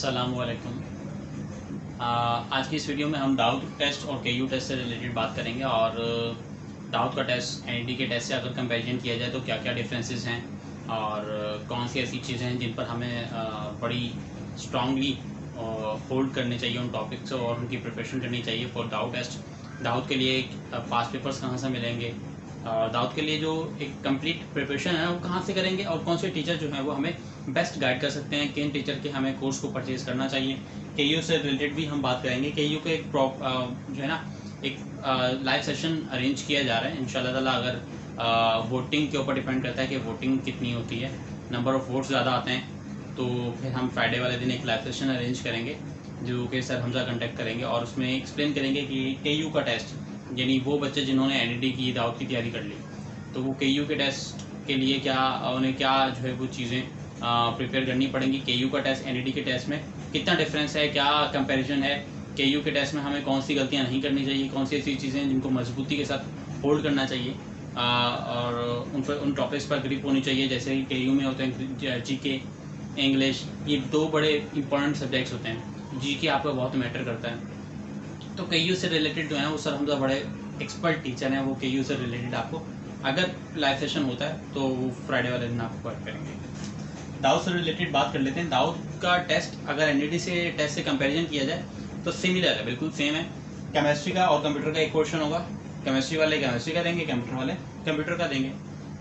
अस्सलामुअलैकुम। आज की इस वीडियो में हम दाऊद टेस्ट और केयू टेस्ट से रिलेटेड बात करेंगे और दाऊद का टेस्ट एनईटी के टेस्ट से अगर कंपैरिजन किया जाए तो क्या क्या डिफरेंसेस हैं और कौन सी ऐसी चीज़ें हैं जिन पर हमें बड़ी स्ट्रांगली होल्ड करने चाहिए उन टॉपिक्स और उनकी प्रिपरेशन करनी चाहिए फॉर दाऊद टेस्ट। दाऊद के लिए पास पेपर्स कहाँ से मिलेंगे और दाऊद के लिए जो एक कंप्लीट प्रिपरेशन है वो कहाँ से करेंगे और कौन से टीचर जो हैं वो हमें बेस्ट गाइड कर सकते हैं, किन टीचर के हमें कोर्स को परचेज़ करना चाहिए। केयू से रिलेटेड भी हम बात करेंगे। केयू के एक जो है ना एक लाइव सेशन अरेंज किया जा रहा है इंशाल्लाह ताला। अगर वोटिंग के ऊपर डिपेंड करता है कि वोटिंग कितनी होती है, नंबर ऑफ़ वोट्स ज़्यादा आते हैं तो फिर हम फ्राइडे वाले दिन एक लाइव सेशन अरेंज करेंगे जो कि सर हमजा कंडक्ट करेंगे और उसमें एक्सप्लेन करेंगे कि केयू का टेस्ट यानी वो बच्चे जिन्होंने एनईटी की दाऊद की तैयारी कर ली तो वो केयू के टेस्ट के लिए क्या उन्हें क्या जो है वो चीज़ें प्रिपेयर करनी पड़ेंगी। केयू का टेस्ट एनईटी के टेस्ट में कितना डिफरेंस है, क्या कंपैरिजन है, केयू के टेस्ट में हमें कौन सी गलतियां नहीं करनी चाहिए, कौन सी ऐसी चीज़ें जिनको मजबूती के साथ होल्ड करना चाहिए और उन टॉपिक्स पर ग्रिप होनी चाहिए। जैसे कि केयू में होते हैं जीके, इंग्लिश, ये दो बड़े इंपॉर्टेंट सब्जेक्ट्स होते हैं। जीके आपका बहुत मैटर करता है तो केयू से रिलेटेड जो है वो सर हमजा बड़े एक्सपर्ट टीचर हैं, वो केयू से रिलेटेड आपको अगर लाइव सेशन होता है तो वो फ्राइडे वाले दिन आपको वर्क करेंगे। दाऊद से रिलेटेड बात कर लेते हैं। दाऊद का टेस्ट अगर एनईटी से टेस्ट से कंपैरिजन किया जाए तो सिमिलर है, बिल्कुल सेम है। केमिस्ट्री का और कंप्यूटर का एक क्वेश्चन होगा, केमिस्ट्री वाले केमिस्ट्री का देंगे, कंप्यूटर वाले कंप्यूटर का देंगे।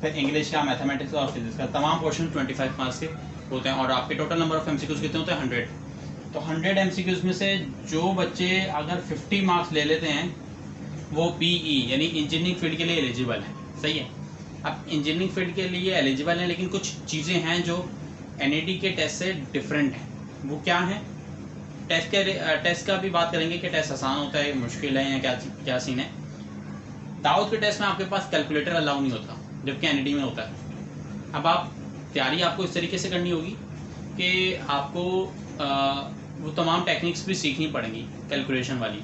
फिर इंग्लिश का, मैथमेटिक्स का और फिजिक्स का तमाम क्वेश्चन 25 मार्क्स के होते हैं और आपके टोटल नंबर ऑफ एमसीक्यूज कितने होते हैं 100। तो 100 एमसीक्यूज में से जो बच्चे अगर 50 मार्क्स ले लेते हैं वो पीई यानी इंजीनियरिंग फील्ड के लिए एलिजिबल है। सही है। अब इंजीनियरिंग फील्ड के लिए एलिजिबल हैं लेकिन कुछ चीज़ें हैं जो एनईटी के टेस्ट से डिफरेंट है। वो क्या है? टेस्ट का भी बात करेंगे कि टेस्ट आसान होता है, मुश्किल है या क्या सीन है। दाऊद के टेस्ट में आपके पास कैलकुलेटर अलाउ नहीं होता जबकि एनईटी में होता है। अब आप तैयारी आपको इस तरीके से करनी होगी कि आपको वो तमाम टेक्निक्स भी सीखनी पड़ेंगी कैलकुलेशन वाली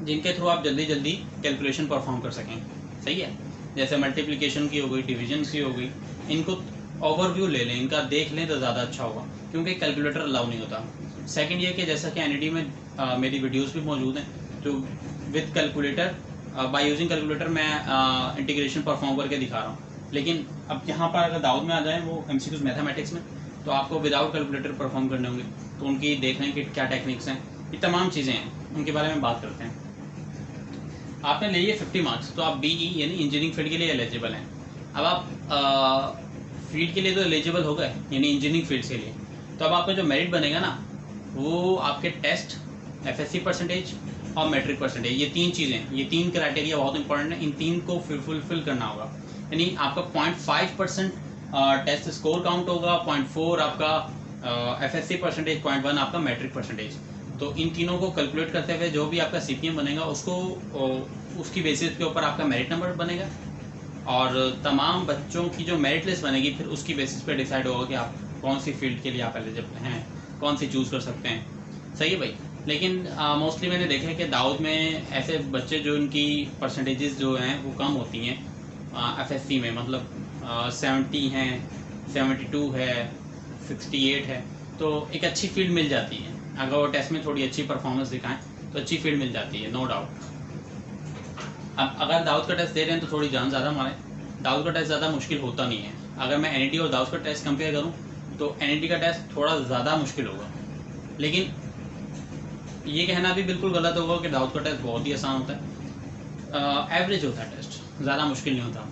जिनके थ्रू आप जल्दी जल्दी कैलकुलेशन परफॉर्म कर सकें। सही है। जैसे मल्टीप्लिकेशन की हो गई, डिवीजन की हो गई, इनको ओवरव्यू ले लें, इनका देख लें तो ज़्यादा अच्छा होगा क्योंकि कैलकुलेटर अलाउ नहीं होता। सेकंड ये कि जैसा कि एनईटी में मेरी वीडियोस भी मौजूद हैं जो with calculator by using calculator मैं इंटीग्रेशन परफॉर्म करके दिखा रहा हूँ। लेकिन अब यहाँ पर अगर दाऊद में आ जाए वो एमसीक्यूज मैथमेटिक्स में तो आपको विदाउट कैलकुलेटर परफॉर्म करने होंगे तो उनकी देख लें कि क्या टेक्निक्स हैं, ये तमाम चीज़ें हैं, उनके बारे में बात करते हैं। आपने ले लिए 50 मार्क्स तो आप बीई यानी इंजीनियरिंग फील्ड के लिए एलिजिबल हैं। अब आप फील्ड के लिए तो एलिजिबल हो गए यानी इंजीनियरिंग फील्ड्स के लिए, तो अब आपका जो मेरिट बनेगा ना वो आपके टेस्ट, एफएससी परसेंटेज और मैट्रिक परसेंटेज, ये तीन चीज़ें, ये तीन क्राइटेरिया बहुत इंपॉर्टेंट है। इन तीन को फुलफिल करना होगा यानी आपका 0.5% टेस्ट स्कोर काउंट होगा, 0.4 आपका एफएससी परसेंटेज, 0.1 आपका मैट्रिक परसेंटेज। तो इन तीनों को कैलकुलेट करते हुए जो भी आपका सीपीएम बनेगा उसको उसकी बेसिस के ऊपर आपका मेरिट नंबर बनेगा और तमाम बच्चों की जो मेरिट लिस्ट बनेगी फिर उसकी बेसिस पे डिसाइड होगा कि आप कौन सी फील्ड के लिए आप एलिजिबल हैं, कौन सी चूज़ कर सकते हैं। सही है भाई। लेकिन मोस्टली मैंने देखा है कि दाऊद में ऐसे बच्चे जो इनकी परसेंटेजेस जो हैं वो कम होती हैं एफएससी में, मतलब 70 हैं, 72 है, 68 है, तो एक अच्छी फील्ड मिल जाती है। अगर वो टेस्ट में थोड़ी अच्छी परफॉर्मेंस दिखाएं तो अच्छी फील्ड मिल जाती है, नो डाउट। अब अगर दाऊद का टेस्ट दे रहे हैं तो थोड़ी जान ज़्यादा मारें। दाऊद का टेस्ट ज़्यादा मुश्किल होता नहीं है। अगर मैं एनईटी और दाऊद का टेस्ट कंपेयर करूं तो एनईटी का टेस्ट थोड़ा ज़्यादा मुश्किल होगा, लेकिन ये कहना भी बिल्कुल गलत होगा कि दाऊद का टेस्ट बहुत ही आसान होता है। एवरेज होता है टेस्ट, ज़्यादा मुश्किल नहीं होता।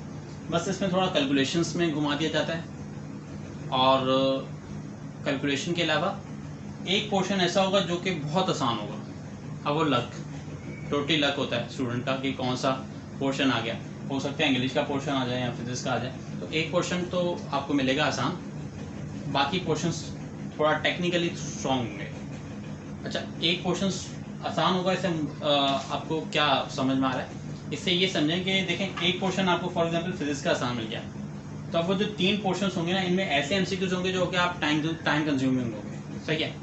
बस इसमें थोड़ा कैलकुलेशंस में घुमा दिया जाता है और कैलकुलेशन के अलावा एक पोर्शन ऐसा होगा जो कि बहुत आसान होगा। अब वो लक, टोटली लक होता है स्टूडेंट का कि कौन सा पोर्शन आ गया। हो सकता है इंग्लिश का पोर्शन आ जाए या फिजिक्स का आ जाए, तो एक पोर्शन तो आपको मिलेगा आसान, बाकी पोर्शंस थोड़ा टेक्निकली स्ट्रॉन्ग होंगे। अच्छा, एक पोर्शन आसान होगा, इससे आपको क्या समझ में आ रहा है? इससे ये समझें कि देखें एक पोर्शन आपको फॉर एग्जांपल फिजिक्स का आसान मिल गया तो अब वो जो तीन पोर्शंस होंगे ना इनमें ऐसे एमसीक्यूज होंगे जो कि आप टाइम कंज्यूमिंग होंगे। सही है।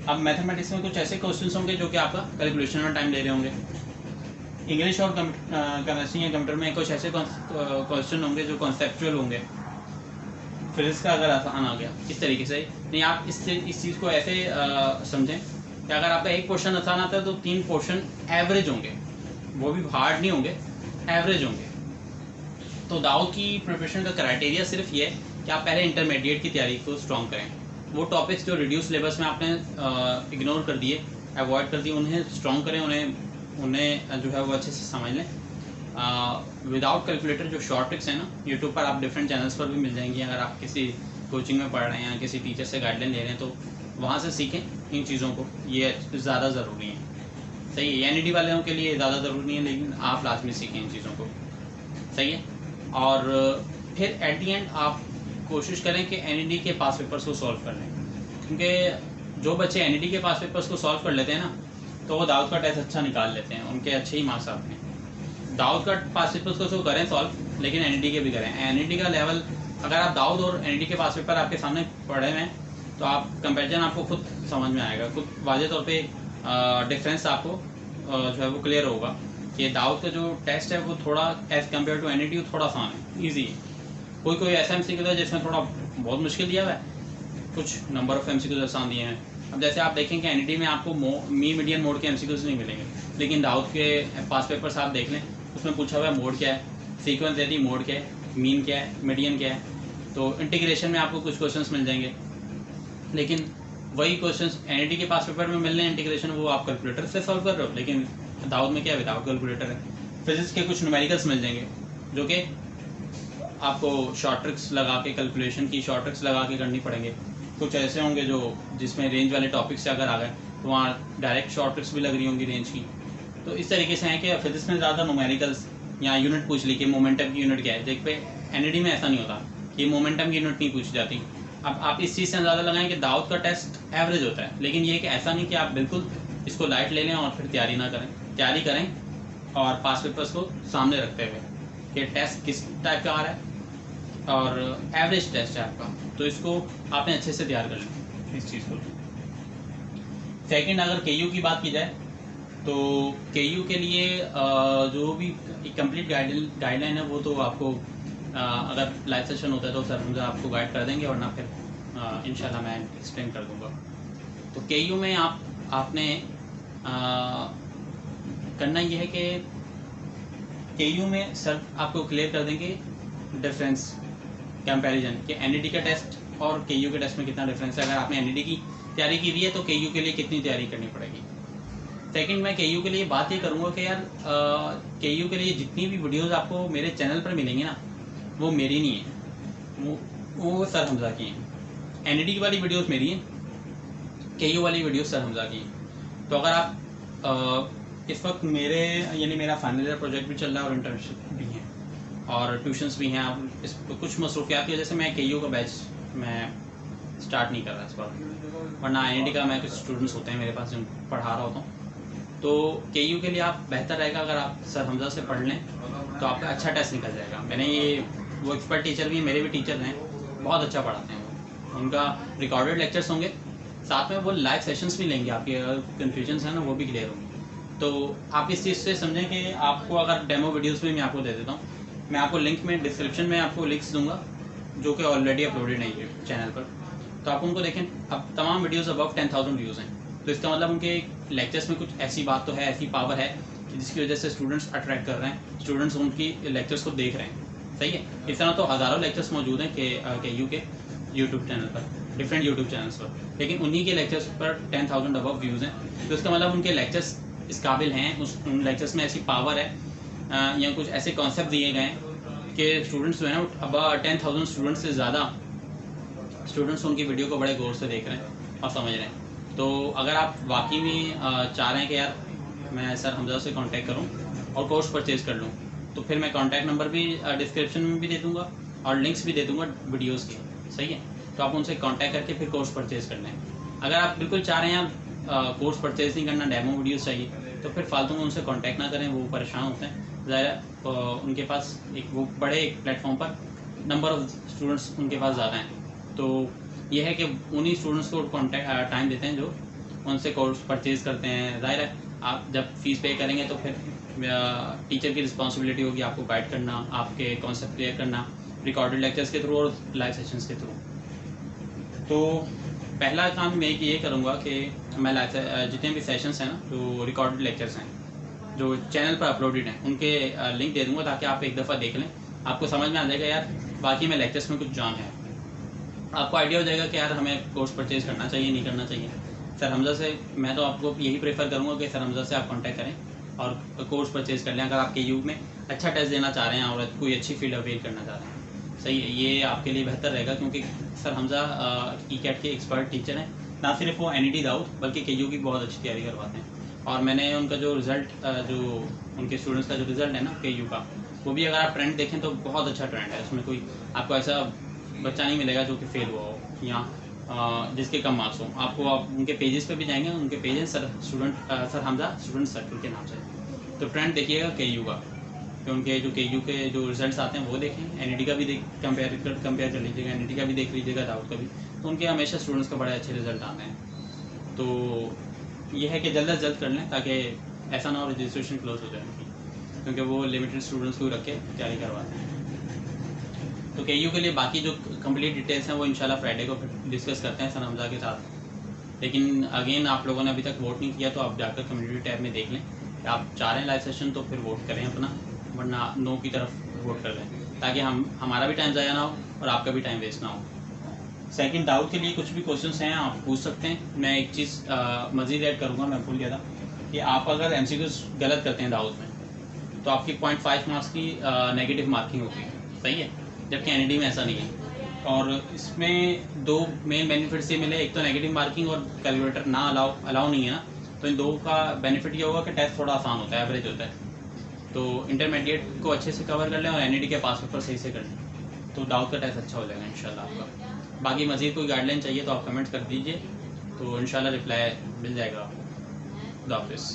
अब मैथमेटिक्स में कुछ ऐसे क्वेश्चंस होंगे जो कि आपका कैलकुलेशन में टाइम ले रहे होंगे। इंग्लिश और केमिस्ट्री या कंप्यूटर में कुछ ऐसे क्वेश्चन होंगे जो कॉन्सेप्चुअल होंगे। फिजिक्स का अगर आसान आ गया इस तरीके से नहीं, आप इस चीज़ को ऐसे समझें कि अगर आपका एक क्वेश्चन आसान आता है तो 3 क्वेश्चन एवरेज होंगे, वो भी हार्ड नहीं होंगे, एवरेज होंगे। तो दाऊद की प्रिपरेशन का क्राइटेरिया सिर्फ ये है कि आप पहले इंटरमीडिएट की तैयारी को स्ट्रॉन्ग करें, वो टॉपिक्स जो रिड्यूस सिलेबस में आपने इग्नोर कर दिए, अवॉइड कर दिए, उन्हें स्ट्रॉन्ग करें, उन्हें जो है वो अच्छे से समझ लें। विदाउट कैलकुलेटर जो शॉर्ट ट्रिक्स हैं ना, यूट्यूब पर आप डिफरेंट चैनल्स पर भी मिल जाएंगी, अगर आप किसी कोचिंग में पढ़ रहे हैं या किसी टीचर से गाइडलाइन ले रहे हैं तो वहाँ से सीखें इन चीज़ों को, ये ज़्यादा ज़रूरी है। सही है, एनईडी वालों के लिए ज़्यादा ज़रूरी नहीं है, लेकिन आप लाजमी सीखें इन चीज़ों को। सही है, और फिर एट दी एंड आप कोशिश करें कि एनईडी के पास पेपर्स को सॉल्व कर लें, क्योंकि जो बच्चे एनईडी के पास पेपर्स को सॉल्व कर लेते हैं ना, तो वो दाऊद का टेस्ट अच्छा निकाल लेते हैं, उनके अच्छे ही मार्क्स आते हैं। दाऊद का पास पेपर्स को तो करें सॉल्व, लेकिन एनईडी के भी करें। एनईडी का लेवल, अगर आप दाऊद और एनईडी के पास पेपर आपके सामने पढ़े हुए हैं तो आप कंपैरिजन आपको खुद समझ में आएगा, खुद वाज़ेह तौर पे डिफरेंस आपको जो है वो क्लियर होगा कि दाऊद का जो टेस्ट है वो थोड़ा एज कम्पेयर टू एनईडी थोड़ा आसान है, ईजी है। कोई ऐसा MCQ है जिसमें थोड़ा बहुत मुश्किल दिया हुआ है, कुछ नंबर ऑफ MCQ आसान दिए हैं। अब जैसे आप देखें कि एनईडी में आपको मीडियन मोड के MCQs नहीं मिलेंगे, लेकिन दाऊद के पास पेपर्स आप देख लें, उसमें पूछा हुआ है मोड क्या है, सीक्वेंस यदि मोड क्या है, मीन क्या है, मीडियन क्या है। तो इंटीग्रेशन में आपको कुछ क्वेश्चंस मिल जाएंगे, लेकिन वही क्वेश्चंस एनईडी के पास पेपर में मिल रहे हैं इंटीग्रेशन, वो आप कैलकुलेटर से सॉल्व कर रहे हो, लेकिन दाऊद में क्या है, विदाउट कैलकुलेटर है। फिजिक्स के कुछ न्यूमेरिकल्स मिल जाएंगे जो कि आपको शॉर्ट ट्रिक्स लगा के, कैलकुलेशन की शॉर्ट ट्रिक्स लगा के करनी पड़ेंगे। कुछ ऐसे होंगे जो जिसमें रेंज वाले टॉपिक से अगर आ गए तो वहाँ डायरेक्ट शॉर्ट ट्रिक्स भी लग रही होंगी रेंज की। तो इस तरीके से है कि फिजिक्स में ज़्यादा न्यूमेरिकल्स या यूनिट पूछ ली कि मोमेंटम की यूनिट क्या है, देख पे एनईडी में ऐसा नहीं होता कि मोमेंटम की यूनिट नहीं पूछी जाती। अब आप इस चीज़ से अंदाज़ा लगाएं कि दाऊद का टेस्ट एवरेज होता है, लेकिन ये कि ऐसा नहीं कि आप बिल्कुल इसको लाइट ले लें और फिर तैयारी ना करें। तैयारी करें और पास पेपर्स को सामने रखते हुए कि टेस्ट किस टाइप का आ रहा है और एवरेज टेस्ट है आपका, तो इसको आपने अच्छे से तैयार कर लें इस चीज़ को। सेकंड, अगर केयू की बात की जाए तो केयू के लिए जो भी कंप्लीट गाइडलाइन है वो तो आपको अगर लाइव सेशन होता है तो सर मुझे आपको गाइड कर देंगे, वरना फिर इंशाल्लाह मैं एक्सप्लेन कर दूंगा। तो केयू में आपने करना ये है कि केयू में सर आपको क्लियर कर देंगे डिफरेंस, कंपैरिजन कि एनईडी का टेस्ट और केयू के टेस्ट में कितना डिफरेंस है। अगर आपने एनईडी की तैयारी की हुई है तो केयू के लिए कितनी तैयारी करनी पड़ेगी। सेकंड, मैं केयू के लिए बात ये करूँगा कि यार केयू के लिए जितनी भी वीडियोस आपको मेरे चैनल पर मिलेंगी ना, वो मेरी नहीं है, वो सर हमजा की हैं। एनईडी वाली वीडियोस मेरी हैं, केयू वाली वीडियोस सर हमजा की हैं। तो अगर आप इस वक्त मेरा फाइनल ईयर प्रोजेक्ट भी चल रहा है और इंटर्नशिप भी है और ट्यूशन्स भी हैं, आप इस कुछ मसरूफियात की वजह से मैं केयू का बैच मैं स्टार्ट नहीं कर रहा इस बार, वरना एनईडी का मैं कुछ स्टूडेंट्स होते हैं मेरे पास जिनको पढ़ा रहा होता हूँ। तो केयू के लिए आप बेहतर रहेगा अगर आप सर हमजा से पढ़ लें तो आपका अच्छा टेस्ट निकल जाएगा। मैंने वो एक्सपर्ट टीचर भी, मेरे भी टीचर हैं, बहुत अच्छा पढ़ाते हैं वो, उनका रिकॉर्डेड लेक्चर्स होंगे, साथ में वो लाइव सेशंस भी लेंगे, आपके कन्फ्यूजन्स हैं ना वो भी क्लियर होंगे। तो आप इस चीज़ से समझें कि आपको अगर डेमो वीडियोस भी मैं आपको दे देता हूँ, मैं आपको लिंक में डिस्क्रिप्शन में आपको लिंक्स दूंगा जो कि ऑलरेडी अपलोडेड है यूट्यूब चैनल पर, तो आप उनको देखें। अब तमाम वीडियोस अबव 10,000 व्यूज़ हैं, तो इसका मतलब उनके लेक्चर्स में कुछ ऐसी बात तो है, ऐसी पावर है कि जिसकी वजह से स्टूडेंट्स अट्रैक्ट कर रहे हैं, स्टूडेंट्स उनकी लेक्चर्स को देख रहे हैं। सही है, इस तरह तो हज़ारों लेक्चर्स मौजूद हैं केयू के यूट्यूब चैनल पर, डिफरेंट यूट्यूब चैनल्स पर, लेकिन उन्हीं के लेक्चर्स पर 10,000 अबव व्यूज़ हैं। तो इसका मतलब उनके लेक्चर्स इस काबिल हैं, उन लेक्चर्स में ऐसी पावर है या कुछ ऐसे कॉन्सेप्ट दिए गए हैं कि स्टूडेंट्स जो है ना, अब 10,000 स्टूडेंट्स से ज़्यादा स्टूडेंट्स उनकी वीडियो को बड़े गौर से देख रहे हैं और समझ रहे हैं। तो अगर आप वाकई में चाह रहे हैं कि यार मैं सर हमजा से कांटेक्ट करूं और कोर्स परचेज़ कर लूं, तो फिर मैं कांटेक्ट नंबर भी डिस्क्रिप्शन में भी दे दूंगा और लिंक्स भी दे दूंगा वीडियोस के। सही है, तो आप उनसे कांटेक्ट करके फिर कोर्स परचेज़ कर लें। अगर आप बिल्कुल चाह रहे हैं यार कोर्स परचेज़ नहीं करना, डेमो वीडियोस चाहिए, तो फिर फालतू में उनसे कांटेक्ट ना करें, वो परेशान होते हैं। ज़ाहिर उनके पास वो बड़े एक प्लेटफॉर्म पर नंबर ऑफ स्टूडेंट्स उनके पास ज़्यादा हैं, तो ये है कि उन्हीं स्टूडेंट्स को कांटेक्ट टाइम देते हैं जो उनसे कोर्स परचेज़ करते हैं। ज़ाहिर है आप जब फीस पे करेंगे तो फिर टीचर की रिस्पॉन्सिबिलिटी होगी आपको गाइड करना, आपके कॉन्सेप्ट क्लियर करना, रिकॉर्डेड लेक्चर्स के थ्रू और लाइव सेशंस के थ्रू। तो पहला काम मैं ये करूँगा कि मैं लाइव जितने भी सेशंस हैं ना, जो रिकॉर्डेड लेक्चर्स हैं जो चैनल पर अपलोडेड हैं, उनके लिंक दे दूँगा ताकि आप एक दफ़ा देख लें, आपको समझ में आ जाएगा यार बाकी में लेक्चर्स में कुछ जान है। आपको आइडिया हो जाएगा कि यार हमें कोर्स परचेज़ करना चाहिए नहीं करना चाहिए। सर हमज़ा से मैं तो आपको यही प्रेफर करूँगा कि सर हमज़ा से आप कांटेक्ट करें और कोर्स परचेज़ कर लें अगर आप KU में अच्छा टेस्ट देना चाह रहे हैं और कोई अच्छी फील्ड अवेल करना चाह रहे हैं। सही है, ये आपके लिए बेहतर रहेगा क्योंकि सर हमज़ा ECAT के एक्सपर्ट टीचर हैं। ना सिर्फ वो NET दाऊद बल्कि KU की बहुत अच्छी तैयारी करवाते हैं। और मैंने उनका जो रिज़ल्ट जो उनके स्टूडेंट्स का जो रिज़ल्ट है ना KU का, वो भी अगर आप ट्रेंड देखें तो बहुत अच्छा ट्रेंड है। उसमें कोई आपको ऐसा बच्चा नहीं मिलेगा जो कि फेल हुआ हो या जिसके कम मार्क्स हो। आपको आप उनके पेजेस पे भी जाएंगे, उनके pages sir Hamza student circle के नाम से। तो ट्रेंड देखिएगा KU का, तो उनके जो KU के जो रिजल्ट्स आते हैं वो देखें। NET का भी कंपेयर कर लीजिएगा, NET का भी देख लीजिएगा, दाऊद का भी। तो उनके हमेशा स्टूडेंट्स का बड़े अच्छे रिजल्ट आते हैं। तो ये है कि जल्द से जल्द कर लें ताकि ऐसा ना हो रजिस्ट्रेशन क्लोज हो जाए उनकी, क्योंकि वो लिमिटेड स्टूडेंट्स को रख के तैयारी करवाते हैं। तो KU के लिए बाकी जो कंप्लीट डिटेल्स हैं वो इंशाल्लाह फ्राइडे को डिस्कस करते हैं सर हमज़ा के साथ। लेकिन अगेन आप लोगों ने अभी तक वोट नहीं किया तो आप जाकर कम्युनिटी टैब में देख लें कि आप चाह रहे हैं लाइव सेशन तो फिर वोट करें अपना, वरना नो की तरफ वोट कर लें ताकि हमारा भी टाइम ज़ाया ना हो और आपका भी टाइम वेस्ट ना हो। सेकंड, दाऊद के लिए कुछ भी क्वेश्चंस हैं आप पूछ सकते हैं। मैं एक चीज़ मज़ीद ऐड करूँगा, मैं भूल गया था कि आप अगर MCQs गलत करते हैं दाऊद में तो आपकी 0.5 मार्क्स की नेगेटिव मार्किंग होती है, सही है, जबकि NET में ऐसा नहीं है। और इसमें दो मेन बेनिफिट्स ये मिले, एक तो नेगेटिव मार्किंग और कैलकुलेटर ना अलाउ नहीं है ना, तो इन दो का बेनिफिट ये होगा कि टेस्ट थोड़ा आसान होता है, एवरेज होता है। तो इंटरमीडिएट को अच्छे से कवर कर लें और NET के पास पेपर सही से कर लें तो दाऊद का टेस्ट अच्छा हो जाएगा इंशाल्लाह आपका। बाकी मज़ीद कोई गाइडलाइन चाहिए तो आप कमेंट कर दीजिए, तो इंशाल्लाह रिप्लाई मिल जाएगा आपको। खुदा हाफिज़।